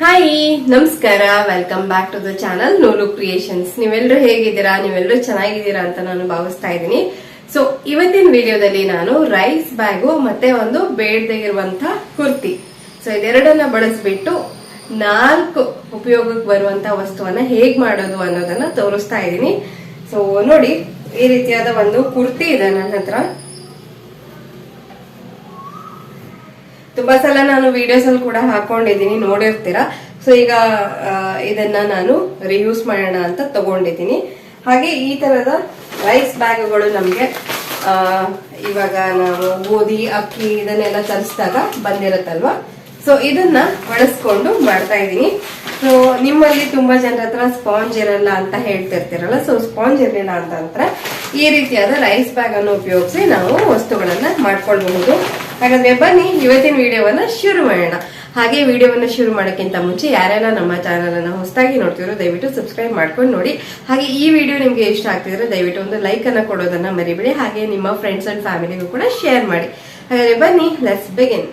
Hi ನಮಸ್ಕಾರ, welcome back to the channel Nolu creations. ನೀವೆಲ್ಲರೂ ಹೇಗಿದ್ದೀರಾ? ನೀವೆಲ್ಲರೂ ಚೆನ್ನಾಗಿದ್ದೀರಾ ಅಂತ ನಾನು ಭಾವಿಸ್ತಾ ಇದ್ದೀನಿ. ಸೊ ಇವತ್ತಿನ ವಿಡಿಯೋದಲ್ಲಿ ನಾನು ರೈಸ್ ಬ್ಯಾಗು ಮತ್ತೆ ಒಂದು ಬೇಡದೇ ಇರುವಂತ ಕುರ್ತಿ, ಸೊ ಇದೆರಡನ್ನ ಬಳಸ್ಬಿಟ್ಟು 4 ಉಪಯೋಗಕ್ಕೆ ಬರುವಂತ ವಸ್ತುವನ್ನ ಹೇಗ್ ಮಾಡೋದು ಅನ್ನೋದನ್ನ ತೋರಿಸ್ತಾ ಇದ್ದೀನಿ. ಸೊ ನೋಡಿ, ಈ ರೀತಿಯಾದ ಒಂದು ಕುರ್ತಿ ಇದೆ ನನ್ನ ಹತ್ರ. ತುಂಬಾ ಸಲ ನಾನು ವಿಡಿಯೋಸ್ ಅಲ್ಲಿ ಕೂಡ ಹಾಕೊಂಡಿದ್ದೀನಿ, ನೋಡಿರ್ತೀರಾ. ಸೊ ಈಗ ಇದನ್ನ ನಾನು ರಿಯೂಸ್ ಮಾಡೋಣ ಅಂತ ತಗೊಂಡಿದ್ದೀನಿ. ಹಾಗೆ ಈ ತರದ ರೈಸ್ ಬ್ಯಾಗ್ಗಳು ನಮ್ಗೆ ಇವಾಗ ನಾವು ಗೋಧಿ ಅಕ್ಕಿ ಇದನ್ನೆಲ್ಲ ತರಿಸಿದಾಗ ಬಂದಿರತ್ತಲ್ವಾ. ಸೊ ಇದನ್ನ ಬಳಸ್ಕೊಂಡು ಮಾಡ್ತಾ ಇದ್ದೀನಿ. ಸೊ ನಿಮ್ಮಲ್ಲಿ ತುಂಬಾ ಜನರ ಹತ್ರ ಸ್ಪಾಂಜ್ ಇರಲ್ಲ ಅಂತ ಹೇಳ್ತಿರ್ತೀರಲ್ಲ, ಸೊ ಸ್ಪಾಂಜ್ ಇರಲಿಲ್ಲ ಅಂತಂದ್ರೆ ಈ ರೀತಿಯಾದ ರೈಸ್ ಬ್ಯಾಗ್ ಅನ್ನು ಉಪಯೋಗಿಸಿ ನಾವು ವಸ್ತುಗಳನ್ನ ಮಾಡ್ಕೊಳ್ಬಹುದು. ಹಾಗಾದ್ರೆ ಬನ್ನಿ ಇವತ್ತಿನ ವಿಡಿಯೋವನ್ನ ಶುರು ಮಾಡೋಣ. ಹಾಗೆ ವಿಡಿಯೋವನ್ನ ಶುರು ಮಾಡೋಕ್ಕಿಂತ ಮುಂಚೆ ಯಾರೆಲ್ಲ ನಮ್ಮ ಚಾನಲ್ ಅನ್ನ ಹೊಸದಾಗಿ ನೋಡ್ತಿದ್ರು ದಯವಿಟ್ಟು ಸಬ್ಸ್ಕ್ರೈಬ್ ಮಾಡ್ಕೊಂಡು ನೋಡಿ. ಹಾಗೆ ಈ ವಿಡಿಯೋ ನಿಮ್ಗೆ ಇಷ್ಟ ಆಗ್ತಿದ್ರೆ ದಯವಿಟ್ಟು ಒಂದು ಲೈಕ್ ಅನ್ನ ಕೊಡೋದನ್ನ ಮರಿಬೇಡಿ. ಹಾಗೆ ನಿಮ್ಮ ಫ್ರೆಂಡ್ಸ್ ಅಂಡ್ ಫ್ಯಾಮಿಲಿಗೂ ಕೂಡ ಶೇರ್ ಮಾಡಿ. ಹಾಗಾದ್ರೆ ಬನ್ನಿ, ಲೆಟ್ಸ್ ಬಿಗಿನ್.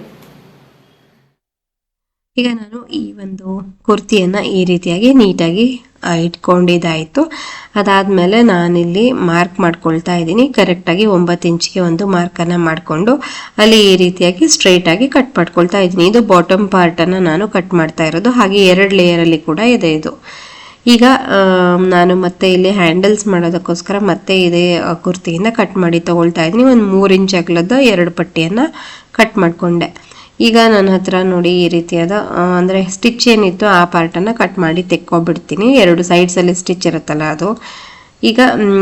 ಈಗ ನಾನು ಈ ಒಂದು ಕುರ್ತಿಯನ್ನ ಈ ರೀತಿಯಾಗಿ ನೀಟಾಗಿ ಇಟ್ಕೊಂಡಿದ್ದಾಯ್ತು. ಅದಾದ್ಮೇಲೆ ನಾನಿಲ್ಲಿ ಮಾರ್ಕ್ ಮಾಡ್ಕೊಳ್ತಾ ಇದ್ದೀನಿ. ಕರೆಕ್ಟಾಗಿ 9 ಇಂಚಿಗೆ ಒಂದು ಮಾರ್ಕನ್ನು ಮಾಡಿಕೊಂಡು ಅಲ್ಲಿ ಈ ರೀತಿಯಾಗಿ ಸ್ಟ್ರೈಟ್ ಆಗಿ ಕಟ್ ಮಾಡ್ಕೊಳ್ತಾ ಇದ್ದೀನಿ. ಇದು ಬಾಟಮ್ ಪಾರ್ಟನ್ನು ನಾನು ಕಟ್ ಮಾಡ್ತಾ ಇರೋದು. ಹಾಗೆ 2 ಲೇಯರಲ್ಲಿ ಕೂಡ ಇದೆ ಇದು. ಈಗ ನಾನು ಮತ್ತೆ ಇಲ್ಲಿ ಹ್ಯಾಂಡಲ್ಸ್ ಮಾಡೋದಕ್ಕೋಸ್ಕರ ಮತ್ತೆ ಇದೇ ಕುರ್ತಿಯಿಂದ ಕಟ್ ಮಾಡಿ ತಗೊಳ್ತಾ ಇದ್ದೀನಿ. ಒಂದು 3 ಇಂಚ್ ಅಗಲದ 2 ಪಟ್ಟಿಯನ್ನು ಕಟ್ ಮಾಡಿಕೊಂಡೆ. ಈಗ ನನ್ನ ಹತ್ರ ನೋಡಿ ಈ ರೀತಿಯಾದ ಅಂದರೆ ಸ್ಟಿಚ್ ಏನಿತ್ತು ಆ ಪಾರ್ಟನ್ನು ಕಟ್ ಮಾಡಿ ತೆಕ್ಕೊಬಿಡ್ತೀನಿ. 2 ಸೈಡ್ಸಲ್ಲಿ ಸ್ಟಿಚ್ ಇರುತ್ತಲ್ಲ ಅದು. ಈಗ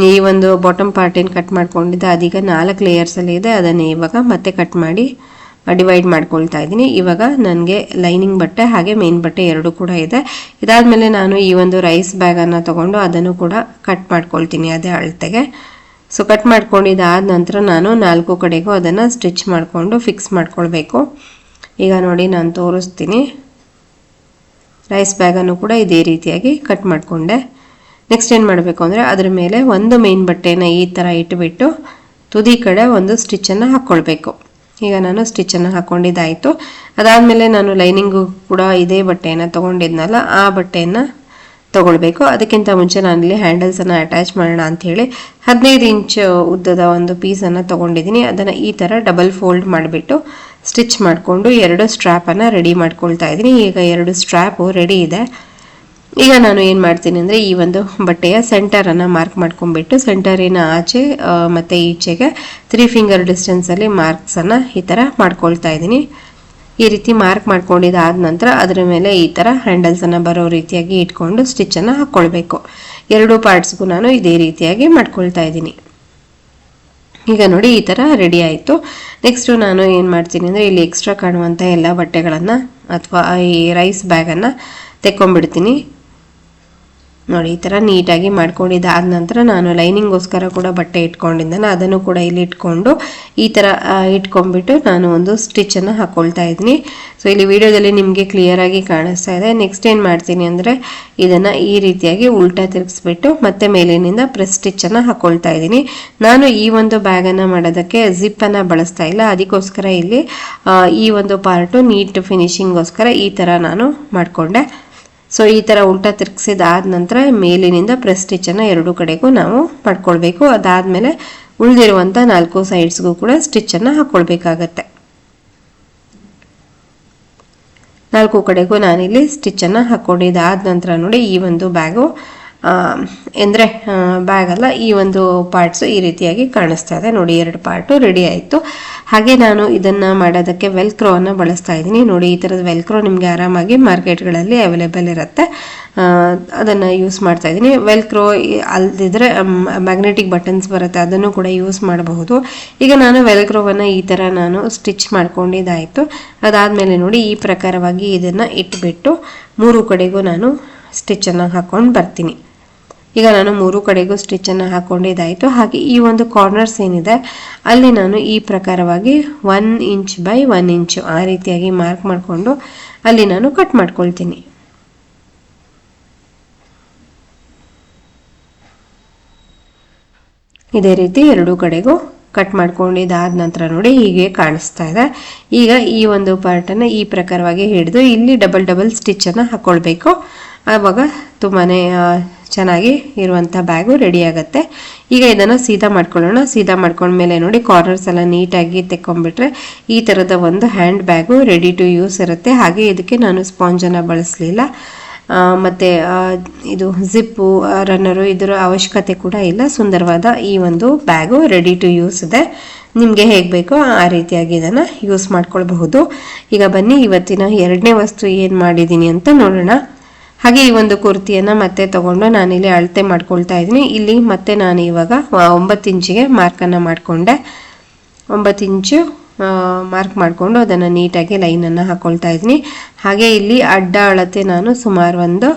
ಈ ಒಂದು ಬಾಟಮ್ ಪಾರ್ಟೇನು ಕಟ್ ಮಾಡ್ಕೊಂಡಿದ್ದೆ, ಅದೀಗ 4 ಲೇಯರ್ಸಲ್ಲಿ ಇದೆ. ಅದನ್ನೇ ಇವಾಗ ಮತ್ತೆ ಕಟ್ ಮಾಡಿ ಡಿವೈಡ್ ಮಾಡ್ಕೊಳ್ತಾ ಇದ್ದೀನಿ. ಇವಾಗ ನನಗೆ ಲೈನಿಂಗ್ ಬಟ್ಟೆ ಹಾಗೆ ಮೇನ್ ಬಟ್ಟೆ 2 ಕೂಡ ಇದೆ. ಇದಾದಮೇಲೆ ನಾನು ಈ ಒಂದು ರೈಸ್ ಬ್ಯಾಗನ್ನು ತಗೊಂಡು ಅದನ್ನು ಕೂಡ ಕಟ್ ಮಾಡ್ಕೊಳ್ತೀನಿ ಅದೇ ಅಳತೆಗೆ. ಸೊ ಕಟ್ ಮಾಡ್ಕೊಂಡಿದ್ದಾದ ನಂತರ ನಾನು 4 ಕಡೆಗೂ ಅದನ್ನು ಸ್ಟಿಚ್ ಮಾಡಿಕೊಂಡು ಫಿಕ್ಸ್ ಮಾಡ್ಕೊಳ್ಬೇಕು. ಈಗ ನೋಡಿ ನಾನು ತೋರಿಸ್ತೀನಿ. ರೈಸ್ ಬ್ಯಾಗನ್ನು ಕೂಡ ಇದೇ ರೀತಿಯಾಗಿ ಕಟ್ ಮಾಡಿಕೊಂಡೆ. ನೆಕ್ಸ್ಟ್ ಏನು ಮಾಡಬೇಕು ಅಂದರೆ ಅದರ ಮೇಲೆ ಒಂದು ಮೇನ್ ಬಟ್ಟೆನ ಈ ಥರ ಇಟ್ಬಿಟ್ಟು ತುದಿ ಕಡೆ ಒಂದು ಸ್ಟಿಚ್ಚನ್ನು ಹಾಕ್ಕೊಳ್ಬೇಕು. ಈಗ ನಾನು ಸ್ಟಿಚ್ಚನ್ನು ಹಾಕ್ಕೊಂಡಿದ್ದಾಯಿತು. ಅದಾದಮೇಲೆ ನಾನು ಲೈನಿಂಗು ಕೂಡ ಇದೇ ಬಟ್ಟೆಯನ್ನು ತೊಗೊಂಡಿದ್ನಲ್ಲ ಆ ಬಟ್ಟೆಯನ್ನು ತಗೊಳ್ಬೇಕು. ಅದಕ್ಕಿಂತ ಮುಂಚೆ ನಾನಿಲ್ಲಿ ಹ್ಯಾಂಡಲ್ಸನ್ನು ಅಟ್ಯಾಚ್ ಮಾಡೋಣ ಅಂಥೇಳಿ 15 ಇಂಚ್ ಉದ್ದದ ಒಂದು ಪೀಸನ್ನು ತೊಗೊಂಡಿದ್ದೀನಿ. ಅದನ್ನು ಈ ಥರ ಡಬಲ್ ಫೋಲ್ಡ್ ಮಾಡಿಬಿಟ್ಟು ಸ್ಟಿಚ್ ಮಾಡಿಕೊಂಡು 2 ಸ್ಟ್ರ್ಯಾಪನ್ನು ರೆಡಿ ಮಾಡ್ಕೊಳ್ತಾ ಇದ್ದೀನಿ. ಈಗ 2 ಸ್ಟ್ರ್ಯಾಪು ರೆಡಿ ಇದೆ. ಈಗ ನಾನು ಏನು ಮಾಡ್ತೀನಿ ಅಂದರೆ ಈ ಒಂದು ಬಟ್ಟೆಯ ಸೆಂಟರನ್ನು ಮಾರ್ಕ್ ಮಾಡ್ಕೊಂಡ್ಬಿಟ್ಟು ಸೆಂಟರಿನ ಆಚೆ ಮತ್ತು ಈಚೆಗೆ 3 ಫಿಂಗರ್ ಡಿಸ್ಟೆನ್ಸಲ್ಲಿ ಮಾರ್ಕ್ಸನ್ನು ಈ ಥರ ಮಾಡ್ಕೊಳ್ತಾ ಇದ್ದೀನಿ. ಈ ರೀತಿ ಮಾರ್ಕ್ ಮಾಡ್ಕೊಂಡಿದ್ದಾದ ನಂತರ ಅದರ ಮೇಲೆ ಈ ಥರ ಹ್ಯಾಂಡಲ್ಸನ್ನು ಬರೋ ರೀತಿಯಾಗಿ ಇಟ್ಕೊಂಡು ಸ್ಟಿಚ್ಚನ್ನು ಹಾಕ್ಕೊಳ್ಬೇಕು. 2 ಪಾರ್ಟ್ಸ್ಗೂ ನಾನು ಇದೇ ರೀತಿಯಾಗಿ ಮಾಡ್ಕೊಳ್ತಾ ಇದ್ದೀನಿ. ಈಗ ನೋಡಿ ಈ ಥರ ರೆಡಿ ಆಯಿತು. ನೆಕ್ಸ್ಟು ನಾನು ಏನು ಮಾಡ್ತೀನಿ ಅಂದರೆ ಇಲ್ಲಿ ಎಕ್ಸ್ಟ್ರಾ ಕಾಣುವಂಥ ಎಲ್ಲ ಬಟ್ಟೆಗಳನ್ನು ಅಥವಾ ಈ ರೈಸ್ ಬ್ಯಾಗನ್ನು ತೆಕ್ಕೊಂಡ್ಬಿಡ್ತೀನಿ. ನೋಡಿ ಈ ಥರ ನೀಟಾಗಿ ಮಾಡ್ಕೊಂಡಿದ್ದಾದ ನಂತರ ನಾನು ಲೈನಿಂಗೋಸ್ಕರ ಕೂಡ ಬಟ್ಟೆ ಇಟ್ಕೊಂಡಿದ್ದಾನೆ, ಅದನ್ನು ಕೂಡ ಇಲ್ಲಿ ಇಟ್ಕೊಂಡು ಈ ಥರ ಇಟ್ಕೊಂಡ್ಬಿಟ್ಟು ನಾನು ಒಂದು ಸ್ಟಿಚ್ಚನ್ನು ಹಾಕ್ಕೊಳ್ತಾ ಇದ್ದೀನಿ. ಸೊ ಇಲ್ಲಿ ವಿಡಿಯೋದಲ್ಲಿ ನಿಮಗೆ ಕ್ಲಿಯರಾಗಿ ಕಾಣಿಸ್ತಾ ಇದೆ. ನೆಕ್ಸ್ಟ್ ಏನು ಮಾಡ್ತೀನಿ ಅಂದರೆ ಇದನ್ನು ಈ ರೀತಿಯಾಗಿ ಉಲ್ಟಾ ತಿರುಗಿಸ್ಬಿಟ್ಟು ಮತ್ತೆ ಮೇಲಿನಿಂದ ಪ್ರೆಸ್ ಸ್ಟಿಚ್ಚನ್ನು ಹಾಕ್ಕೊಳ್ತಾ ಇದ್ದೀನಿ. ನಾನು ಈ ಒಂದು ಬ್ಯಾಗನ್ನು ಮಾಡೋದಕ್ಕೆ ಜಿಪ್ಪನ್ನು ಬಳಸ್ತಾ ಇಲ್ಲ, ಅದಕ್ಕೋಸ್ಕರ ಇಲ್ಲಿ ಈ ಒಂದು ಪಾರ್ಟು ನೀಟ್ ಫಿನಿಶಿಂಗೋಸ್ಕರ ಈ ಥರ ನಾನು ಮಾಡಿಕೊಂಡೆ. ಸೊ ಈ ಥರ ಉಲ್ಟಾ ತಿರುಗಿಸಿದಾದ ನಂತರ ಮೇಲಿನಿಂದ ಪ್ರೆಸ್ ಸ್ಟಿಚ್ಚನ್ನು 2 ಕಡೆಗೂ ನಾವು ಮಾಡ್ಕೊಳ್ಬೇಕು. ಅದಾದಮೇಲೆ ಉಳಿದಿರುವಂಥ 4 ಸೈಡ್ಸ್ಗೂ ಕೂಡ ಸ್ಟಿಚ್ಚನ್ನು ಹಾಕ್ಕೊಳ್ಬೇಕಾಗತ್ತೆ. 4 ಕಡೆಗೂ ನಾನಿಲ್ಲಿ ಸ್ಟಿಚ್ಚನ್ನು ಹಾಕ್ಕೊಂಡಿದ್ದಾದ ನಂತರ ನೋಡಿ ಈ ಒಂದು ಬ್ಯಾಗು ಅಂದರೆ ಬ್ಯಾಗಲ್ಲ, ಈ ಒಂದು ಪಾರ್ಟ್ಸು ಈ ರೀತಿಯಾಗಿ ಕಾಣಿಸ್ತಾ ಇದೆ. ನೋಡಿ 2 ಪಾರ್ಟು ರೆಡಿ ಆಯಿತು. ಹಾಗೆ ನಾನು ಇದನ್ನು ಮಾಡೋದಕ್ಕೆ ವೆಲ್ಕ್ರೋವನ್ನು ಬಳಸ್ತಾ ಇದ್ದೀನಿ. ನೋಡಿ ಈ ಥರದ ವೆಲ್ಕ್ರೋ ನಿಮಗೆ ಆರಾಮಾಗಿ ಮಾರ್ಕೆಟ್ಗಳಲ್ಲಿ ಅವೈಲೇಬಲ್ ಇರುತ್ತೆ, ಅದನ್ನು ಯೂಸ್ ಮಾಡ್ತಾ ಇದ್ದೀನಿ. ವೆಲ್ಕ್ರೋ ಅಲ್ದಿದ್ರೆ ಮ್ಯಾಗ್ನೆಟಿಕ್ ಬಟನ್ಸ್ ಬರುತ್ತೆ, ಅದನ್ನು ಕೂಡ ಯೂಸ್ ಮಾಡಬಹುದು. ಈಗ ನಾನು ವೆಲ್ಕ್ರೋವನ್ನು ಈ ಥರ ನಾನು ಸ್ಟಿಚ್ ಮಾಡ್ಕೊಂಡಿದ್ದಾಯಿತು. ಅದಾದಮೇಲೆ ನೋಡಿ ಈ ಪ್ರಕಾರವಾಗಿ ಇದನ್ನು ಇಟ್ಬಿಟ್ಟು 3 ಕಡೆಗೂ ನಾನು ಸ್ಟಿಚ್ಚನ್ನು ಹಾಕ್ಕೊಂಡು ಬರ್ತೀನಿ. ಈಗ ನಾನು 3 ಕಡೆಗೂ ಸ್ಟಿಚ್ಚನ್ನು ಹಾಕ್ಕೊಂಡಿದ್ದಾಯಿತು. ಹಾಗೆ ಈ ಒಂದು ಕಾರ್ನರ್ಸ್ ಏನಿದೆ ಅಲ್ಲಿ ನಾನು ಈ ಪ್ರಕಾರವಾಗಿ 1 ಇಂಚ್ ಬೈ 1 ಇಂಚು ಆ ರೀತಿಯಾಗಿ ಮಾರ್ಕ್ ಮಾಡಿಕೊಂಡು ಅಲ್ಲಿ ನಾನು ಕಟ್ ಮಾಡ್ಕೊಳ್ತೀನಿ. ಇದೇ ರೀತಿ 2 ಕಡೆಗೂ ಕಟ್ ಮಾಡ್ಕೊಂಡಿದ್ದಾದ ನಂತರ ನೋಡಿ ಹೀಗೆ ಕಾಣಿಸ್ತಾ ಇದೆ. ಈಗ ಈ ಒಂದು ಪಾರ್ಟನ್ನು ಈ ಪ್ರಕಾರವಾಗಿ ಹಿಡಿದು ಇಲ್ಲಿ ಡಬಲ್ ಸ್ಟಿಚ್ಚನ್ನು ಹಾಕ್ಕೊಳ್ಬೇಕು. ಆವಾಗ ತುಂಬಾ ಚೆನ್ನಾಗಿ ಇರುವಂಥ ಬ್ಯಾಗು ರೆಡಿ ಆಗುತ್ತೆ. ಈಗ ಇದನ್ನು ಸೀದಾ ಮಾಡ್ಕೊಳ್ಳೋಣ. ಸೀದಾ ಮಾಡ್ಕೊಂಡ್ಮೇಲೆ ನೋಡಿ ಕಾರ್ನರ್ಸ್ ಎಲ್ಲ ನೀಟಾಗಿ ತೆಕ್ಕೊಂಡ್ಬಿಟ್ರೆ ಈ ಥರದ ಒಂದು hand bag ready to use ಇರುತ್ತೆ. ಹಾಗೆ ಇದಕ್ಕೆ ನಾನು ಸ್ಪಾಂಜನ್ನು ಬಳಸಲಿಲ್ಲ, ಮತ್ತು ಇದು ಜಿಪ್ಪು ರನ್ನರು ಇದರ ಅವಶ್ಯಕತೆ ಕೂಡ ಇಲ್ಲ. ಸುಂದರವಾದ ಈ ಒಂದು ಬ್ಯಾಗು ರೆಡಿ ಟು ಯೂಸ್ ಇದೆ. ನಿಮಗೆ ಹೇಗೆ ಬೇಕೋ ಆ ರೀತಿಯಾಗಿ ಇದನ್ನು ಯೂಸ್ ಮಾಡ್ಕೊಳ್ಬಹುದು. ಈಗ ಬನ್ನಿ ಇವತ್ತಿನ ಎರಡನೇ ವಸ್ತು ಏನು ಮಾಡಿದ್ದೀನಿ ಅಂತ ನೋಡೋಣ. ಹಾಗೆ ಈ ಒಂದು ಕುರ್ತಿಯನ್ನು ಮತ್ತೆ ತಗೊಂಡು ನಾನಿಲ್ಲಿ ಅಳತೆ ಮಾಡ್ಕೊಳ್ತಾ ಇದ್ದೀನಿ. ಇಲ್ಲಿ ಮತ್ತೆ ನಾನು ಇವಾಗ 9 ಇಂಚಿಗೆ ಮಾರ್ಕನ್ನು ಮಾಡಿಕೊಂಡೆ. 9 ಇಂಚು ಮಾರ್ಕ್ ಮಾಡಿಕೊಂಡು ಅದನ್ನು ನೀಟಾಗಿ ಲೈನನ್ನು ಹಾಕ್ಕೊಳ್ತಾ ಇದ್ದೀನಿ. ಹಾಗೆ ಇಲ್ಲಿ ಅಡ್ಡ ಅಳತೆ ನಾನು ಸುಮಾರು ಒಂದು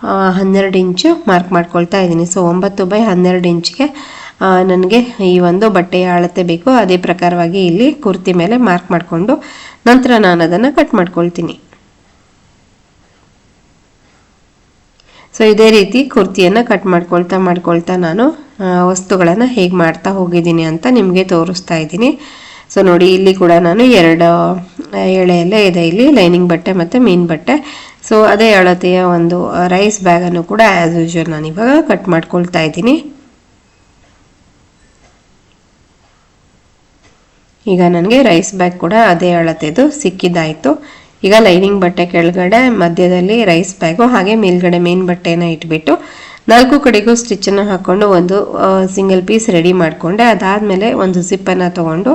12 ಇಂಚು ಮಾರ್ಕ್ ಮಾಡ್ಕೊಳ್ತಾ ಇದ್ದೀನಿ. ಸೊ 9/12 ಇಂಚಿಗೆ ನನಗೆ ಈ ಒಂದು ಬಟ್ಟೆಯ ಅಳತೆ ಬೇಕು. ಅದೇ ಪ್ರಕಾರವಾಗಿ ಇಲ್ಲಿ ಕುರ್ತಿ ಮೇಲೆ ಮಾರ್ಕ್ ಮಾಡಿಕೊಂಡು ನಂತರ ನಾನು ಅದನ್ನು ಕಟ್ ಮಾಡ್ಕೊಳ್ತೀನಿ. ಸೊ ಇದೇ ರೀತಿ ಕುರ್ತಿಯನ್ನು ಕಟ್ ಮಾಡ್ಕೊಳ್ತಾ ನಾನು ವಸ್ತುಗಳನ್ನು ಹೇಗೆ ಮಾಡ್ತಾ ಹೋಗಿದ್ದೀನಿ ಅಂತ ನಿಮಗೆ ತೋರಿಸ್ತಾ ಇದ್ದೀನಿ. ಸೊ ನೋಡಿ ಇಲ್ಲಿ ಕೂಡ ನಾನು 2 ಎಳೆಯಲ್ಲೇ ಇದೆ, ಇಲ್ಲಿ ಲೈನಿಂಗ್ ಬಟ್ಟೆ ಮತ್ತು ಮೀನ್ ಬಟ್ಟೆ. ಸೊ ಅದೇ ಅಳತೆಯ ಒಂದು ರೈಸ್ ಬ್ಯಾಗನ್ನು ಕೂಡ ಆ್ಯಸ್ ಯೂಶುವಲ್ ನಾನು ಇವಾಗ ಕಟ್ ಮಾಡ್ಕೊಳ್ತಾ ಇದ್ದೀನಿ. ಈಗ ನನಗೆ ರೈಸ್ ಬ್ಯಾಗ್ ಕೂಡ ಅದೇ ಅಳತೆದು ಸಿಕ್ಕಿದ್ದಾಯಿತು. ಈಗ ಲೈನಿಂಗ್ ಬಟ್ಟೆ ಕೆಳಗಡೆ ಮಧ್ಯದಲ್ಲಿ ರೈಸ್ ಬ್ಯಾಗು ಹಾಗೆ ಮೇಲ್ಗಡೆ ಮೇನ್ ಬಟ್ಟೆನ ಇಟ್ಬಿಟ್ಟು 4 ಕಡೆಗೂ ಸ್ಟಿಚ್ಚನ್ನು ಹಾಕ್ಕೊಂಡು ಒಂದು ಸಿಂಗಲ್ ಪೀಸ್ ರೆಡಿ ಮಾಡಿಕೊಂಡೆ. ಅದಾದಮೇಲೆ ಒಂದು ಜಿಪ್ಪನ್ನು ತೊಗೊಂಡು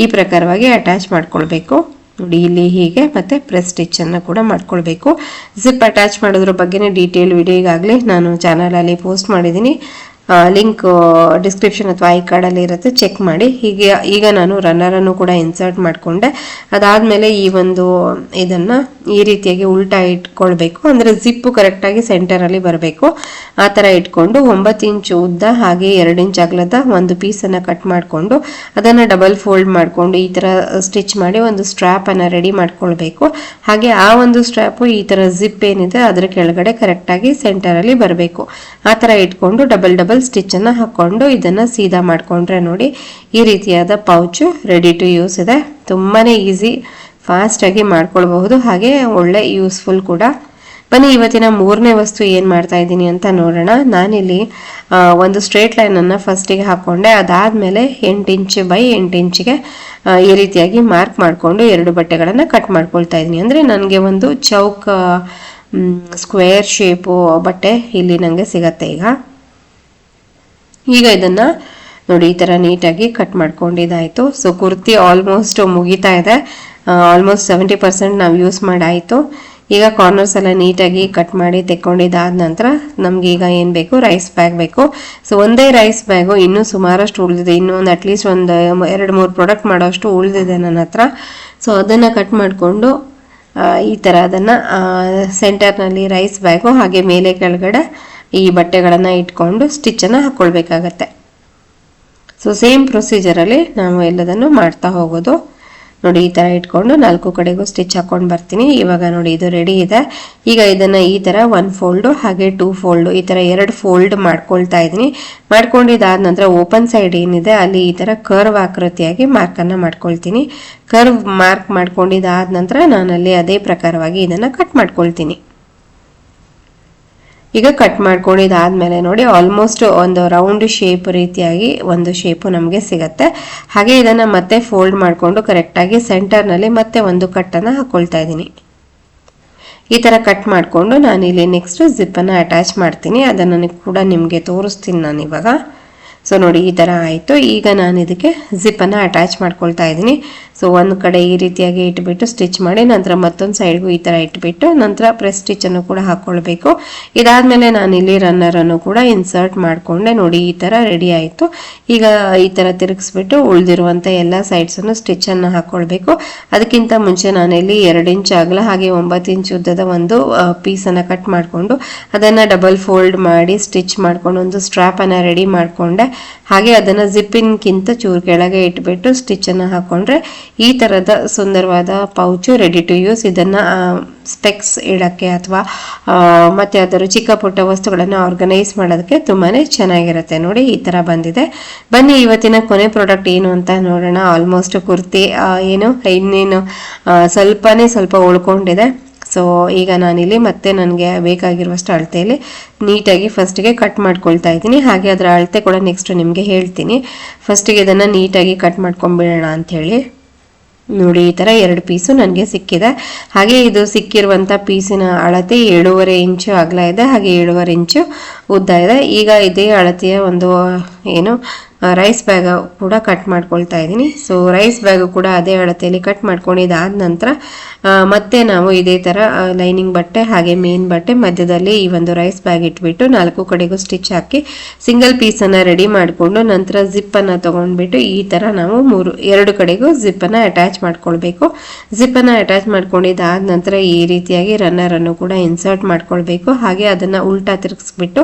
ಈ ಪ್ರಕಾರವಾಗಿ ಅಟ್ಯಾಚ್ ಮಾಡ್ಕೊಳ್ಬೇಕು. ನೋಡಿ ಇಲ್ಲಿ ಹೀಗೆ ಮತ್ತು ಪ್ರೆಸ್ ಸ್ಟಿಚ್ಚನ್ನು ಕೂಡ ಮಾಡ್ಕೊಳ್ಬೇಕು. ಜಿಪ್ ಅಟ್ಯಾಚ್ ಮಾಡೋದ್ರ ಬಗ್ಗೆನೇ ಡೀಟೇಲ್ ವಿಡಿಯೋ ಈಗಾಗಲೇ ನಾನು ಚಾನಲಲ್ಲಿ ಪೋಸ್ಟ್ ಮಾಡಿದ್ದೀನಿ. ಲಿಂಕ್ ಡಿಸ್ಕ್ರಿಪ್ಷನ್ ಅಥವಾ ಐ ಕಾರ್ಡಲ್ಲಿ ಇರುತ್ತೆ, ಚೆಕ್ ಮಾಡಿ. ಹೀಗೆ ಈಗ ನಾನು ರನ್ನರನ್ನು ಕೂಡ ಇನ್ಸರ್ಟ್ ಮಾಡಿಕೊಂಡೆ. ಅದಾದಮೇಲೆ ಈ ಒಂದು ಇದನ್ನು ಈ ರೀತಿಯಾಗಿ ಉಲ್ಟಾ ಇಟ್ಕೊಳ್ಬೇಕು, ಅಂದರೆ ಜಿಪ್ಪು ಕರೆಕ್ಟಾಗಿ ಸೆಂಟರಲ್ಲಿ ಬರಬೇಕು. ಆ ಥರ ಇಟ್ಕೊಂಡು 9 ಇಂಚು ಉದ್ದ ಹಾಗೆ 2 ಇಂಚ್ ಅಗಲದ ಒಂದು ಪೀಸನ್ನು ಕಟ್ ಮಾಡಿಕೊಂಡು ಅದನ್ನು ಡಬಲ್ ಫೋಲ್ಡ್ ಮಾಡಿಕೊಂಡು ಈ ಥರ ಸ್ಟಿಚ್ ಮಾಡಿ ಒಂದು ಸ್ಟ್ರ್ಯಾಪನ್ನು ರೆಡಿ ಮಾಡ್ಕೊಳ್ಬೇಕು. ಹಾಗೆ ಆ ಒಂದು ಸ್ಟ್ರ್ಯಾಪು ಈ ಥರ ಜಿಪ್ ಏನಿದೆ ಅದರ ಕೆಳಗಡೆ ಕರೆಕ್ಟಾಗಿ ಸೆಂಟರಲ್ಲಿ ಬರಬೇಕು. ಆ ಥರ ಇಟ್ಕೊಂಡು ಡಬಲ್ ಸ್ಟಿಚ್ಚನ್ನು ಹಾಕ್ಕೊಂಡು ಇದನ್ನು ಸೀದಾ ಮಾಡಿಕೊಂಡ್ರೆ ನೋಡಿ ಈ ರೀತಿಯಾದ ಪೌಚು ರೆಡಿ ಟು ಯೂಸ್ ಇದೆ. ತುಂಬಾ ಈಸಿ, ಫಾಸ್ಟಾಗಿ ಮಾಡ್ಕೊಳ್ಬಹುದು, ಹಾಗೆ ಒಳ್ಳೆ ಯೂಸ್ಫುಲ್ ಕೂಡ. ಬನ್ನಿ ಇವತ್ತಿನ 3ನೇ ವಸ್ತು ಏನು ಮಾಡ್ತಾ ಇದ್ದೀನಿ ಅಂತ ನೋಡೋಣ. ನಾನಿಲ್ಲಿ ಒಂದು ಸ್ಟ್ರೇಟ್ ಲೈನನ್ನು ಫಸ್ಟಿಗೆ ಹಾಕ್ಕೊಂಡೆ. ಅದಾದಮೇಲೆ 8 ಇಂಚ್ ಬೈ 8 ಇಂಚಿಗೆ ಈ ರೀತಿಯಾಗಿ ಮಾರ್ಕ್ ಮಾಡಿಕೊಂಡು 2 ಬಟ್ಟೆಗಳನ್ನು ಕಟ್ ಮಾಡ್ಕೊಳ್ತಾ ಇದ್ದೀನಿ. ಅಂದರೆ ನನಗೆ ಒಂದು ಚೌಕ್ ಸ್ಕ್ವೇರ್ ಶೇಪು ಬಟ್ಟೆ ಇಲ್ಲಿ ನನಗೆ ಸಿಗತ್ತೆ. ಈಗ ಇದನ್ನು ನೋಡಿ ಈ ಥರ ನೀಟಾಗಿ ಕಟ್ ಮಾಡ್ಕೊಂಡಿದ್ದಾಯಿತು. ಸೊ ಕುರ್ತಿ ಆಲ್ಮೋಸ್ಟ್ ಮುಗಿತಾ ಇದೆ. ಆಲ್ಮೋಸ್ಟ್ 70% ನಾವು ಯೂಸ್ ಮಾಡಾಯಿತು. ಈಗ ಕಾರ್ನರ್ಸ್ ಎಲ್ಲ ನೀಟಾಗಿ ಕಟ್ ಮಾಡಿ ತೆಕ್ಕೊಂಡಿದ್ದಾದ ನಂತರ ನಮ್ಗೆ ಈಗ ಏನು ಬೇಕು, ರೈಸ್ ಬ್ಯಾಗ್ ಬೇಕು. ಸೊ ಒಂದೇ ರೈಸ್ ಬ್ಯಾಗು ಇನ್ನೂ ಸುಮಾರಷ್ಟು ಉಳಿದಿದೆ. ಇನ್ನೂ ಒಂದು ಅಟ್ಲೀಸ್ಟ್ ಒಂದು 2-3 ಪ್ರಾಡಕ್ಟ್ ಮಾಡೋಷ್ಟು ಉಳಿದಿದೆ ನನ್ನ ಹತ್ರ. ಸೊ ಅದನ್ನು ಕಟ್ ಮಾಡಿಕೊಂಡು ಈ ಥರ ಅದನ್ನು ಸೆಂಟರ್ನಲ್ಲಿ ರೈಸ್ ಬ್ಯಾಗು ಹಾಗೆ ಮೇಲೆ ಕೆಳಗಡೆ ಈ ಬಟ್ಟೆಗಳನ್ನು ಇಟ್ಕೊಂಡು ಸ್ಟಿಚ್ಚನ್ನು ಹಾಕ್ಕೊಳ್ಬೇಕಾಗತ್ತೆ. ಸೊ ಸೇಮ್ ಪ್ರೊಸೀಜರಲ್ಲಿ ನಾವು ಎಲ್ಲದನ್ನು ಮಾಡ್ತಾ ಹೋಗೋದು. ನೋಡಿ ಈ ಥರ ಇಟ್ಕೊಂಡು 4 ಕಡೆಗೂ ಸ್ಟಿಚ್ ಹಾಕ್ಕೊಂಡು ಬರ್ತೀನಿ. ಇವಾಗ ನೋಡಿ ಇದು ರೆಡಿ ಇದೆ. ಈಗ ಇದನ್ನು ಈ ಥರ 1 ಫೋಲ್ಡು ಹಾಗೆ 2 ಫೋಲ್ಡು ಈ ಥರ 2 ಫೋಲ್ಡ್ ಮಾಡ್ಕೊಳ್ತಾ ಇದ್ದೀನಿ. ಮಾಡ್ಕೊಂಡಿದ್ದಾದ ನಂತರ ಓಪನ್ ಸೈಡ್ ಏನಿದೆ ಅಲ್ಲಿ ಈ ಥರ ಕರ್ವ್ ಆಕೃತಿಯಾಗಿ ಮಾರ್ಕನ್ನು ಮಾಡ್ಕೊಳ್ತೀನಿ. ಕರ್ವ್ ಮಾರ್ಕ್ ಮಾಡ್ಕೊಂಡಿದ್ದಾದ ನಂತರ ನಾನಲ್ಲಿ ಅದೇ ಪ್ರಕಾರವಾಗಿ ಇದನ್ನು ಕಟ್ ಮಾಡ್ಕೊಳ್ತೀನಿ. ಈಗ ಕಟ್ ಮಾಡ್ಕೊಂಡಿದ್ದಾದ್ಮೇಲೆ ನೋಡಿ ಆಲ್ಮೋಸ್ಟ್ ಒಂದು ರೌಂಡ್ ಶೇಪ್ ರೀತಿಯಾಗಿ ಒಂದು ಶೇಪು ನಮಗೆ ಸಿಗತ್ತೆ. ಹಾಗೆ ಇದನ್ನು ಮತ್ತೆ ಫೋಲ್ಡ್ ಮಾಡಿಕೊಂಡು ಕರೆಕ್ಟಾಗಿ ಸೆಂಟರ್ನಲ್ಲಿ ಮತ್ತೆ ಒಂದು ಕಟ್ಟನ್ನು ಹಾಕ್ಕೊಳ್ತಾ ಇದ್ದೀನಿ. ಈ ಥರ ಕಟ್ ಮಾಡಿಕೊಂಡು ನಾನಿಲ್ಲಿ ನೆಕ್ಸ್ಟ್ ಜಿಪ್ಪನ್ನು ಅಟ್ಯಾಚ್ ಮಾಡ್ತೀನಿ. ಅದನ್ನು ಕೂಡ ನಿಮಗೆ ತೋರಿಸ್ತೀನಿ ನಾನು ಇವಾಗ. ಸೊ ನೋಡಿ ಈ ಥರ ಆಯಿತು. ಈಗ ನಾನು ಇದಕ್ಕೆ ಜಿಪ್ಪನ್ನು ಅಟ್ಯಾಚ್ ಮಾಡ್ಕೊಳ್ತಾ ಇದ್ದೀನಿ. ಸೊ ಒಂದು ಕಡೆ ಈ ರೀತಿಯಾಗಿ ಇಟ್ಬಿಟ್ಟು ಸ್ಟಿಚ್ ಮಾಡಿ ನಂತರ ಮತ್ತೊಂದು ಸೈಡ್ಗೂ ಈ ಥರ ಇಟ್ಬಿಟ್ಟು ನಂತರ ಪ್ರೆಸ್ ಸ್ಟಿಚ್ಚನ್ನು ಕೂಡ ಹಾಕ್ಕೊಳ್ಬೇಕು. ಇದಾದಮೇಲೆ ನಾನಿಲ್ಲಿ ರನ್ನರನ್ನು ಕೂಡ ಇನ್ಸರ್ಟ್ ಮಾಡಿಕೊಂಡೆ. ನೋಡಿ ಈ ಥರ ರೆಡಿ ಆಯಿತು. ಈಗ ಈ ಥರ ತಿರುಗಿಸ್ಬಿಟ್ಟು ಉಳಿದಿರುವಂಥ ಎಲ್ಲ ಸೈಡ್ಸನ್ನು ಸ್ಟಿಚ್ಚನ್ನು ಹಾಕ್ಕೊಳ್ಬೇಕು. ಅದಕ್ಕಿಂತ ಮುಂಚೆ ನಾನಿಲ್ಲಿ 2 ಇಂಚ್ ಅಗಲ ಹಾಗೆ 9 ಇಂಚ್ ಉದ್ದದ ಒಂದು ಪೀಸನ್ನು ಕಟ್ ಮಾಡಿಕೊಂಡು ಅದನ್ನು ಡಬಲ್ ಫೋಲ್ಡ್ ಮಾಡಿ ಸ್ಟಿಚ್ ಮಾಡಿಕೊಂಡು ಒಂದು ಸ್ಟ್ರ್ಯಾಪನ್ನು ರೆಡಿ ಮಾಡಿಕೊಂಡೆ. ಹಾಗೆ ಅದನ್ನು ಜಿಪ್ಪಿನ್ಗಿಂತ ಚೂರು ಕೆಳಗೆ ಇಟ್ಬಿಟ್ಟು ಸ್ಟಿಚ್ಚನ್ನು ಹಾಕೊಂಡ್ರೆ ಈ ಥರದ ಸುಂದರವಾದ ಪೌಚು ರೆಡಿ ಟು ಯೂಸ್. ಇದನ್ನು ಸ್ಪೆಕ್ಸ್ ಇಡೋಕ್ಕೆ ಅಥವಾ ಮತ್ತು ಅದರ ಚಿಕ್ಕ ಪುಟ್ಟ ವಸ್ತುಗಳನ್ನು ಆರ್ಗನೈಸ್ ಮಾಡೋದಕ್ಕೆ ತುಂಬಾ ಚೆನ್ನಾಗಿರುತ್ತೆ. ನೋಡಿ ಈ ಥರ ಬಂದಿದೆ. ಬನ್ನಿ ಇವತ್ತಿನ ಕೊನೆ ಪ್ರಾಡಕ್ಟ್ ಏನು ಅಂತ ನೋಡೋಣ. ಆಲ್ಮೋಸ್ಟ್ ಕುರ್ತಿ ಇನ್ನೇನು ಸ್ವಲ್ಪ ಉಳ್ಕೊಂಡಿದೆ. ಸೊ ಈಗ ನಾನಿಲ್ಲಿ ಮತ್ತೆ ನನಗೆ ಬೇಕಾಗಿರುವಷ್ಟು ಅಳತೆಯಲ್ಲಿ ನೀಟಾಗಿ ಫಸ್ಟಿಗೆ ಕಟ್ ಮಾಡ್ಕೊಳ್ತಾ ಇದ್ದೀನಿ. ಹಾಗೆ ಅದರ ಅಳತೆ ಕೂಡ ನೆಕ್ಸ್ಟ್ ನಿಮಗೆ ಹೇಳ್ತೀನಿ. ಫಸ್ಟಿಗೆ ಇದನ್ನು ನೀಟಾಗಿ ಕಟ್ ಮಾಡ್ಕೊಂಡ್ಬಿಡೋಣ ಅಂಥೇಳಿ. ನೋಡಿ ಈ ಥರ 2 ಪೀಸು ನನಗೆ ಸಿಕ್ಕಿದೆ. ಹಾಗೆ ಇದು ಸಿಕ್ಕಿರುವಂಥ ಪೀಸಿನ ಅಳತೆ 7.5 ಇಂಚು ಅಗಲ ಇದೆ, ಹಾಗೆ 7.5 ಇಂಚು ಉದ್ದ ಇದೆ. ಈಗ ಇದೇ ಅಳತೆಯ ಒಂದು ರೈಸ್ ಬ್ಯಾಗ್ ಕೂಡ ಕಟ್ ಮಾಡ್ಕೊಳ್ತಾ ಇದ್ದೀನಿ. ಸೊ ರೈಸ್ ಬ್ಯಾಗು ಕೂಡ ಅದೇ ಅಳತೆಯಲ್ಲಿ ಕಟ್ ಮಾಡ್ಕೊಂಡಿದ್ದಾದ ನಂತರ ಮತ್ತೆ ನಾವು ಇದೇ ಥರ ಲೈನಿಂಗ್ ಬಟ್ಟೆ ಹಾಗೆ ಮೇನ್ ಬಟ್ಟೆ ಮಧ್ಯದಲ್ಲಿ ಈ ಒಂದು ರೈಸ್ ಬ್ಯಾಗ್ ಇಟ್ಬಿಟ್ಟು 4 ಕಡೆಗೂ ಸ್ಟಿಚ್ ಹಾಕಿ ಸಿಂಗಲ್ ಪೀಸನ್ನು ರೆಡಿ ಮಾಡಿಕೊಂಡು ನಂತರ ಜಿಪ್ಪನ್ನು ತೊಗೊಂಡ್ಬಿಟ್ಟು ಈ ಥರ ನಾವು 2 ಕಡೆಗೂ ಜಿಪ್ಪನ್ನು ಅಟ್ಯಾಚ್ ಮಾಡ್ಕೊಳ್ಬೇಕು. ಜಿಪ್ಪನ್ನು ಅಟ್ಯಾಚ್ ಮಾಡ್ಕೊಂಡಿದ್ದಾದ ನಂತರ ಈ ರೀತಿಯಾಗಿ ರನ್ನರನ್ನು ಕೂಡ ಇನ್ಸರ್ಟ್ ಮಾಡ್ಕೊಳ್ಬೇಕು. ಹಾಗೆ ಅದನ್ನು ಉಲ್ಟಾ ತಿರುಗಿಸ್ಬಿಟ್ಟು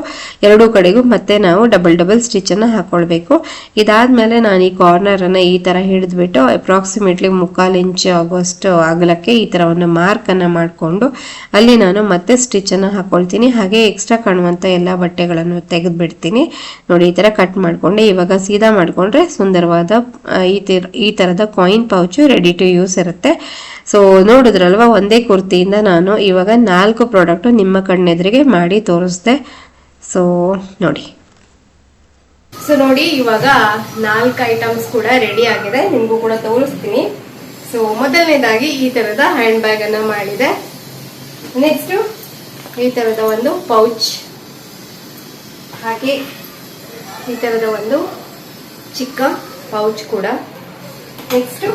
2 ಕಡೆಗೂ ಮತ್ತೆ ನಾವು ಡಬಲ್ ಸ್ಟಿಚ್ಚನ್ನು ಹಾಕೊಳ್ಬೇಕು. ಇದಾದ್ಮೇಲೆ ನಾನು ಈ ಕಾರ್ನರನ್ನು ಈ ಥರ ಹಿಡಿದ್ಬಿಟ್ಟು ಅಪ್ರಾಕ್ಸಿಮೇಟ್ಲಿ 3/4 ಇಂಚ್ ಆಗೋಷ್ಟು ಅಗಲಕ್ಕೆ ಈ ಥರ ಒಂದು ಮಾರ್ಕನ್ನು ಮಾಡಿಕೊಂಡು ಅಲ್ಲಿ ನಾನು ಮತ್ತೆ ಸ್ಟಿಚ್ಚನ್ನು ಹಾಕೊಳ್ತೀನಿ. ಹಾಗೆ ಎಕ್ಸ್ಟ್ರಾ ಕಾಣುವಂಥ ಎಲ್ಲ ಬಟ್ಟೆಗಳನ್ನು ತೆಗೆದುಬಿಡ್ತೀನಿ. ನೋಡಿ ಈ ಥರ ಕಟ್ ಮಾಡಿಕೊಂಡು ಇವಾಗ ಸೀದಾ ಮಾಡಿಕೊಂಡ್ರೆ ಸುಂದರವಾದ ಈ ಥರದ coin pouch ready to use ಇರುತ್ತೆ. ಸೊ ನೋಡಿದ್ರಲ್ವ, ಒಂದೇ ಕುರ್ತಿಯಿಂದ ನಾನು ಇವಾಗ 4 ಪ್ರಾಡಕ್ಟು ನಿಮ್ಮ ಕಣ್ಣೆದುರಿಗೆ ಮಾಡಿ ತೋರಿಸ್ದೆ. ಸೊ ನೋಡಿ ಇವಾಗ 4 ಐಟಮ್ಸ್ ಕೂಡ ರೆಡಿ ಆಗಿದೆ, ನಿಮಗೂ ಕೂಡ ತೋರಿಸ್ತೀನಿ. ಸೊ ಮೊದಲನೇದಾಗಿ ಈ ತರದ ಹ್ಯಾಂಡ್ ಬ್ಯಾಗ್ ಅನ್ನ ಮಾಡಿದೆ. ನೆಕ್ಸ್ಟ್ ಈ ತರದ ಒಂದು ಪೌಚ್, ಹಾಗೆ ಈ ತರದ ಒಂದು ಚಿಕ್ಕ ಪೌಚ್ ಕೂಡ. ನೆಕ್ಸ್ಟ್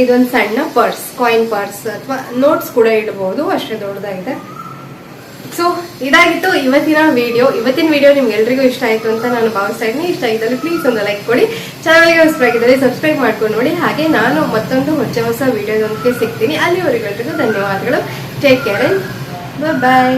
ಇದೊಂದು ಸಣ್ಣ ಪರ್ಸ್, ಕಾಯಿನ್ ಪರ್ಸ್ ಅಥವಾ ನೋಟ್ಸ್ ಕೂಡ ಇಡಬಹುದು, ಅಷ್ಟೇ ದೊಡ್ಡದಾಗಿದೆ. ಸೊ ಇದಾಗಿತ್ತು ಇವತ್ತಿನ ವಿಡಿಯೋ. ನಿಮ್ಗೆ ಎಲ್ರಿಗೂ ಇಷ್ಟ ಆಯ್ತು ಅಂತ ನಾನು ಭಾವಿಸ್ತಾ ಇದ್ದೀನಿ. ಇಷ್ಟ ಆಗಿದ್ದಲ್ಲಿ ಪ್ಲೀಸ್ ಒಂದು ಲೈಕ್ ಕೊಡಿ, ಚಾನಲ್ಗೆ ಹೊಸಬರಾಗಿದ್ದರೆ ಸಬ್ಸ್ಕ್ರೈಬ್ ಮಾಡ್ಕೊಂಡು ನೋಡಿ. ಹಾಗೆ ನಾನು ಮತ್ತೊಂದು ಹೊಸ ವಿಡಿಯೋದೊಂದಿಗೆ ಸಿಗ್ತೀನಿ. ಅಲ್ಲಿವರೆಗೂ ಎಲ್ರಿಗೂ ಧನ್ಯವಾದಗಳು. Take care and bye.